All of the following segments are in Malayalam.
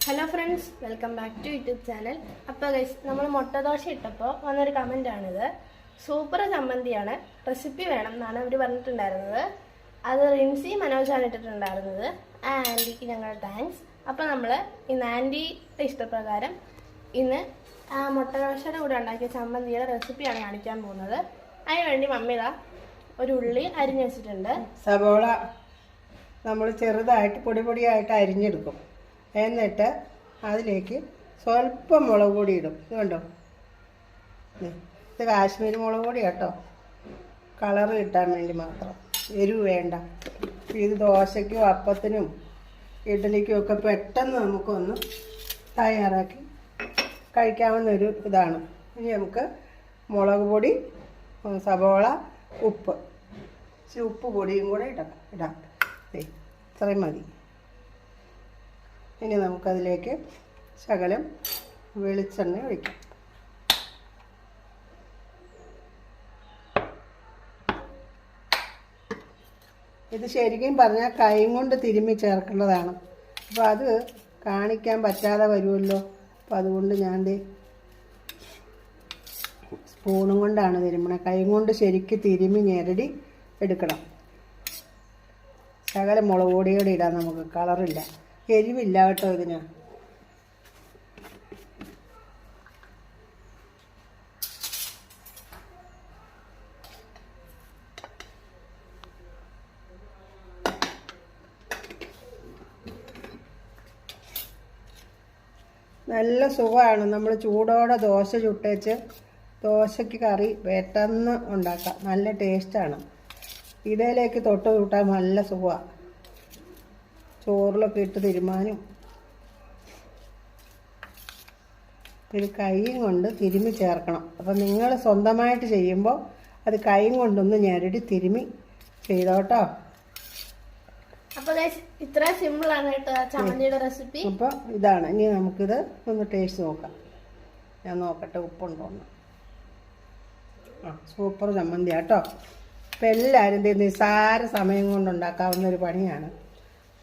Hello friends, welcome back to YouTube channel. അപ്പോൾ ഗൈസ്, നമ്മൾ മുട്ടദോശ ഇട്ടപ്പോൾ വന്നൊരു കമൻറ്റാണിത്. സൂപ്പർ ചമ്മന്തിയാണ്, റെസിപ്പി വേണം എന്നാണ് അവർ പറഞ്ഞിട്ടുണ്ടായിരുന്നത്. അത് റിൻസി മനോജാണ് ഇട്ടിട്ടുണ്ടായിരുന്നത്. ആ ആൻറ്റിക്ക് ഞങ്ങൾ താങ്ക്സ്. അപ്പോൾ നമ്മൾ ഇന്ന് ആൻറ്റിയുടെ ഇഷ്ടപ്രകാരം ഇന്ന് ആ മുട്ടദോശയുടെ കൂടെ ഉണ്ടാക്കിയ ചമ്മന്തിയുടെ റെസിപ്പിയാണ് കാണിക്കാൻ പോകുന്നത്. അതിനുവേണ്ടി മമ്മിത ഒരു ഉള്ളി അരിഞ്ഞു വെച്ചിട്ടുണ്ട്. സവോള നമ്മൾ ചെറുതായിട്ട് പൊടിയായിട്ട് അരിഞ്ഞെടുക്കും. എന്നിട്ട് അതിലേക്ക് സ്വല്പം മുളക് പൊടി ഇടും. ഇത് കണ്ടോ, ഇത് കാശ്മീരി മുളക് പൊടി കേട്ടോ, കളറ് കിട്ടാൻ വേണ്ടി മാത്രം, എരിവ് വേണ്ട. ഇത് ദോശയ്ക്കും അപ്പത്തിനും ഇഡ്ഡലിക്കും ഒക്കെ പെട്ടെന്ന് നമുക്കൊന്ന് തയ്യാറാക്കി കഴിക്കാവുന്നൊരു ഇതാണ്. ഇനി നമുക്ക് മുളക് പൊടി, സവോള, ഉപ്പ്, ഉപ്പ് പൊടിയും കൂടെ ഇടാം. ഇത്രയും മതി. ഇനി നമുക്കതിലേക്ക് ശകലം വെളിച്ചെണ്ണ ഒഴിക്കാം. ഇത് ശരിക്കും പറഞ്ഞാൽ കൈ കൊണ്ട് തിരുമ്മി ചേർക്കേണ്ടതാണ്. അപ്പോൾ അത് കാണിക്കാൻ പറ്റാതെ വരുമല്ലോ. അപ്പോൾ അതുകൊണ്ട് ഞാൻ സ്പൂണും കൊണ്ടാണ് തിരുമ്മണത്. കൈ കൊണ്ട് ശരിക്കും തിരുമ്മി ഞെരടി എടുക്കണം. ശകലം മുളക് പൊടിയോടെ ഇടാൻ നമുക്ക്, കളറില്ല, എരിവില്ല കേട്ടോ ഇതിന്. നല്ല സുഖമാണ്. നമ്മൾ ചൂടോടെ ദോശ ചുട്ടേച്ച് ദോശയ്ക്ക് കറി പെട്ടെന്ന് ഉണ്ടാക്കാം. നല്ല ടേസ്റ്റാണ്. ഇതിലേക്ക് തൊട്ട് കൂട്ടാൻ നല്ല സുഖമാണ്. ചോറിലൊക്കെ ഇട്ട് തിരുമാനും. ഇത് കൈയും കൊണ്ട് തിരുമ്മി ചേർക്കണം. അപ്പം നിങ്ങൾ സ്വന്തമായിട്ട് ചെയ്യുമ്പോൾ അത് കൈയും കൊണ്ടൊന്ന് ഞെരടി തിരുമ്മി ചെയ്തോട്ടോ. അപ്പോൾ ഇത്ര സിമ്പിളാണ് കേട്ടോ ചമ്മന്തിയുടെ റെസിപ്പി. അപ്പോൾ ഇതാണ്. ഇനി നമുക്കിത് ഒന്ന് ടേസ്റ്റ് നോക്കാം. ഞാൻ നോക്കട്ടെ ഉപ്പുണ്ടോന്ന്. സൂപ്പർ ചമ്മന്തി കേട്ടോ. അപ്പം എല്ലാവരും നിസ്സാര സമയം കൊണ്ട് ഉണ്ടാക്കാവുന്ന ഒരു പണിയാണ്.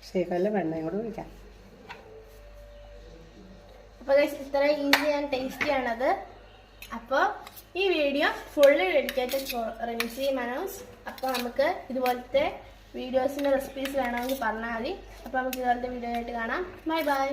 ശേഖരല്ല വെണ്ണയും കൂടെ ഒഴിക്കാം. അപ്പോൾ ഇത്ര ഈസി ആൻഡ് ടേസ്റ്റി ആണത്. അപ്പോൾ ഈ video fully dedicated for Rincy Manoj. അപ്പോൾ നമുക്ക് ഇതുപോലത്തെ വീഡിയോസിൻ്റെ റെസിപ്പീസ് വേണമെങ്കിൽ പറഞ്ഞാൽ മതി. അപ്പോൾ നമുക്ക് ഇതുപോലത്തെ വീഡിയോ ആയിട്ട് കാണാം. Bye bye.